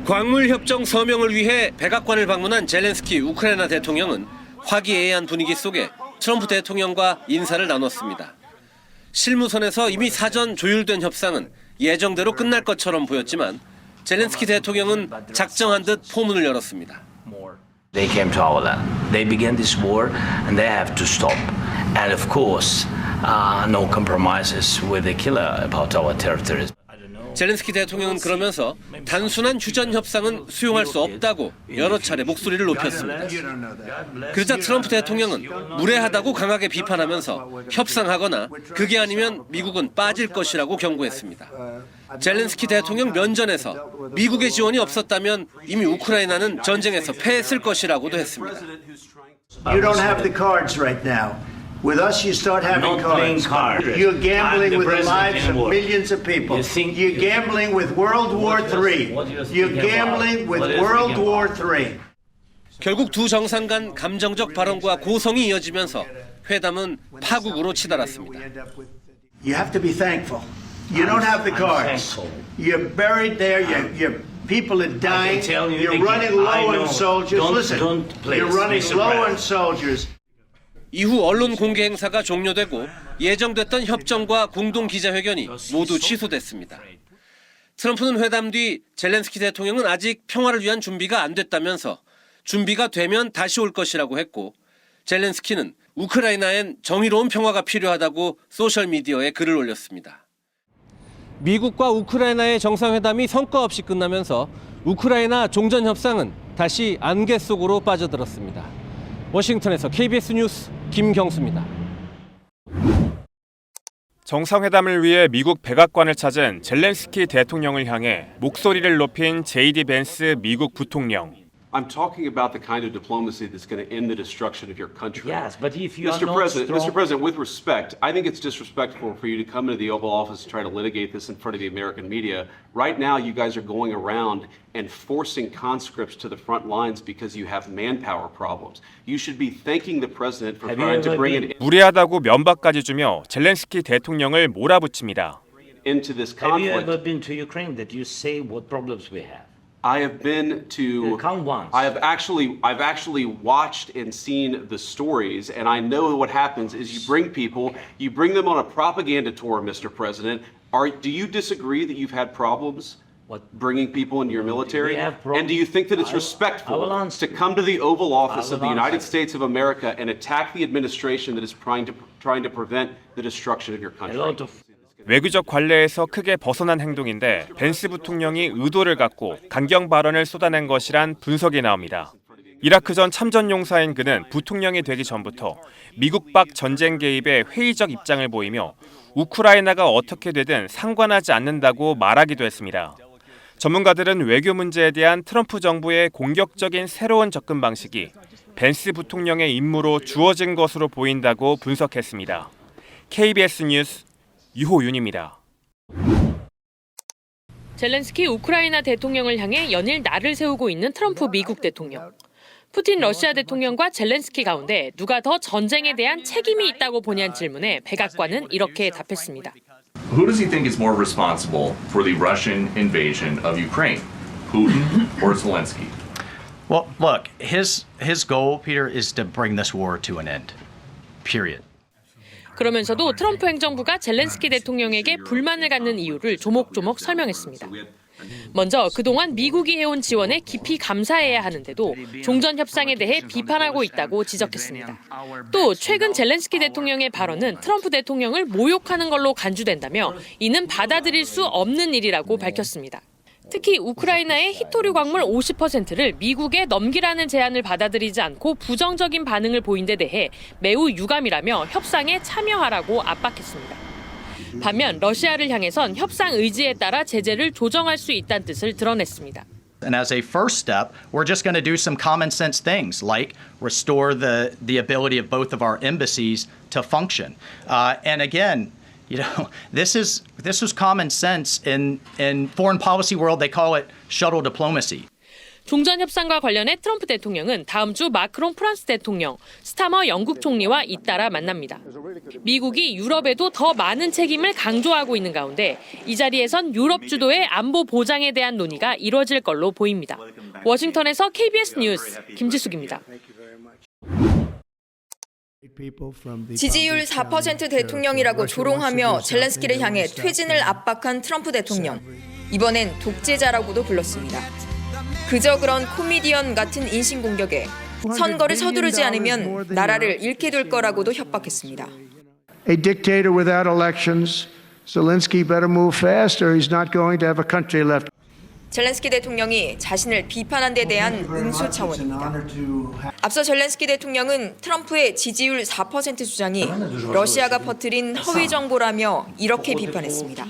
광물협정 서명을 위해 백악관을 방문한 젤렌스키 우크라이나 대통령은 화기애애한 분위기 속에 트럼프 대통령과 인사를 나눴습니다. 실무선에서 이미 사전 조율된 협상은 예정대로 끝날 것처럼 보였지만 젤렌스키 대통령은 작정한 듯 포문을 열었습니다. They came to our land. They began this war and they have to stop. And of course, no compromises with the killer about our territories. 젤렌스키 대통령은 그러면서 단순한 휴전 협상은 수용할 수 없다고 여러 차례 목소리를 높였습니다. 그러자 트럼프 대통령은 무례하다고 강하게 비판하면서 협상하거나 그게 아니면 미국은 빠질 것이라고 경고했습니다. 젤렌스키 대통령 면전에서 미국의 지원이 없었다면 이미 우크라이나는 전쟁에서 패했을 것이라고도 했습니다. You don't have the cards right now. With us, you start having cards. You're gambling with the lives of millions of people. You're gambling with World War III. You're gambling with World War III. 결국 두 정상 간 감정적 발언과 고성이 이어지면서 회담은 파국으로 치달았습니다. You have to be thankful. You don't have the cards. You're buried there. Your people are dying. You're running low on soldiers. Listen, you're running low on soldiers. 이후 언론 공개 행사가 종료되고 예정됐던 협정과 공동 기자회견이 모두 취소됐습니다. 트럼프는 회담 뒤 젤렌스키 대통령은 아직 평화를 위한 준비가 안 됐다면서 준비가 되면 다시 올 것이라고 했고 젤렌스키는 우크라이나엔 정의로운 평화가 필요하다고 소셜미디어에 글을 올렸습니다. 미국과 우크라이나의 정상회담이 성과 없이 끝나면서 우크라이나 종전 협상은 다시 안개 속으로 빠져들었습니다. 워싱턴에서 KBS 뉴스 김경수입니다. 정상회담을 위해 미국 백악관을 찾은 젤렌스키 대통령을 향해 목소리를 높인 제이디 벤스 미국 부통령. I'm talking about the kind of diplomacy that's going to end the destruction of your country. Yes, but if you Mr. are not President, strong... Mr. President, with respect, I think it's disrespectful for you to come into the Oval Office and try to litigate this in front of the American media. Right now, you guys are going around and forcing conscripts to the front lines because you have manpower problems. You should be thanking the President for trying to bring it 무례하다고 면박까지 주며 젤렌스키 대통령을 몰아붙입니다. into this Have you conflict. ever been to Ukraine that you say what problems we have? I have been to. Count once. I've actually watched and seen the stories, and I know what happens is you bring them on a propaganda tour, Mr. President. Do you disagree that you've had problems bringing people into your military? And do you think that it's respectful to come to the Oval Office of the United States of America and attack the administration that is trying to prevent the destruction of your country? 외교적 관례에서 크게 벗어난 행동인데 벤스 부통령이 의도를 갖고 강경 발언을 쏟아낸 것이란 분석이 나옵니다. 이라크 전 참전 용사인 그는 부통령이 되기 전부터 미국 박 전쟁 개입에 회의적 입장을 보이며 우크라이나가 어떻게 되든 상관하지 않는다고 말하기도 했습니다. 전문가들은 외교 문제에 대한 트럼프 정부의 공격적인 새로운 접근 방식이 벤스 부통령의 임무로 주어진 것으로 보인다고 분석했습니다. KBS 뉴스 유호윤입니다. 젤렌스키 우크라이나 대통령을 향해 연일 날을 세우고 있는 트럼프 미국 대통령. 푸틴 러시아 대통령과 젤렌스키 가운데 누가 더 전쟁에 대한 책임이 있다고 보냐는 질문에 백악관은 이렇게 답했습니다. Who does he think is more responsible for the Russian invasion of Ukraine? Putin or Zelensky? Well, look, his goal, Peter, is to bring this war to an end. Period. 그러면서도 트럼프 행정부가 젤렌스키 대통령에게 불만을 갖는 이유를 조목조목 설명했습니다. 먼저 그동안 미국이 해온 지원에 깊이 감사해야 하는데도 종전 협상에 대해 비판하고 있다고 지적했습니다. 또 최근 젤렌스키 대통령의 발언은 트럼프 대통령을 모욕하는 걸로 간주된다며 이는 받아들일 수 없는 일이라고 밝혔습니다. 특히 우크라이나의 히토류 광물 50%를 미국에 넘기라는 제안을 받아들이지 않고 부정적인 반응을 보인 데 대해 매우 유감이라며 협상에 참여하라고 압박했습니다. 반면 러시아를 향해선 협상 의지에 따라 제재를 조정할 수 있다는 뜻을 드러냈습니다. And as a first step, we're just going to do some common sense things like restore the ability of both of our embassies to function. And again, you know, this is common sense in foreign policy world. They call it shuttle diplomacy. 종전 협상과 관련해 트럼프 대통령은 다음 주 마크롱 프랑스 대통령, 스타머 영국 총리와 잇따라 만납니다. 미국이 유럽에도 더 많은 책임을 강조하고 있는 가운데 이 자리에선 유럽 주도의 안보 보장에 대한 논의가 이뤄질 걸로 보입니다. 워싱턴에서 KBS 뉴스 김지숙입니다. 지지율 4% 대통령이라고 조롱하며 젤렌스키를 향해 퇴진을 압박한 트럼프 대통령. 이번엔 독재자라고도 불렀습니다. 그저 그런 코미디언 같은 인신공격에 선거를 서두르지 않으면 나라를 잃게 될 거라고도 협박했습니다. A dictator without elections. Zelensky better move fast or he's not going to have a country left. 젤렌스키 대통령이 자신을 비판한 데 대한 응수 차원입니다. 앞서 젤렌스키 대통령은 트럼프의 지지율 4% 주장이 러시아가 퍼뜨린 허위 정보라며 이렇게 비판했습니다.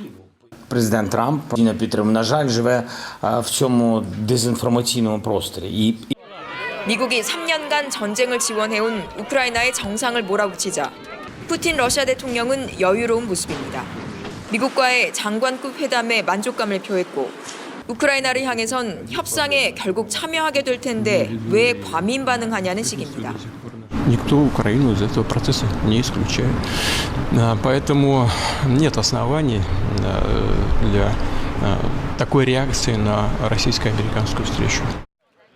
Президент Трамп, Ніна Петрівна, на жаль, живе в цьому дезінформаційному просторі. 미국이 3년간 전쟁을 지원해온 우크라이나의 정상을 몰아붙이자 푸틴 러시아 대통령은 여유로운 모습입니다. 미국과의 장관급 회담에 만족감을 표했고 우크라이나를 향해선 협상에 결국 참여하게 될 텐데 왜 과민 반응하냐는 식입니다. Никто Украину из этого процесса не исключает. Поэтому нет оснований для такой реакции на российско-американскую встречу.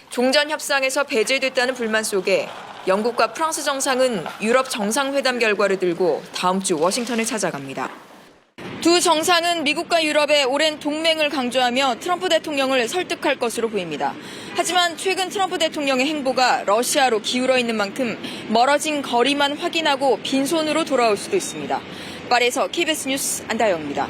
종전 협상에서 배제됐다는 불만 속에 영국과 프랑스 정상은 유럽 정상회담 결과를 들고 다음 주 워싱턴을 찾아갑니다. 두 정상은 미국과 유럽의 오랜 동맹을 강조하며 트럼프 대통령을 설득할 것으로 보입니다. 하지만 최근 트럼프 대통령의 행보가 러시아로 기울어 있는 만큼 멀어진 거리만 확인하고 빈손으로 돌아올 수도 있습니다. 파리에서 KBS 뉴스 안다영입니다.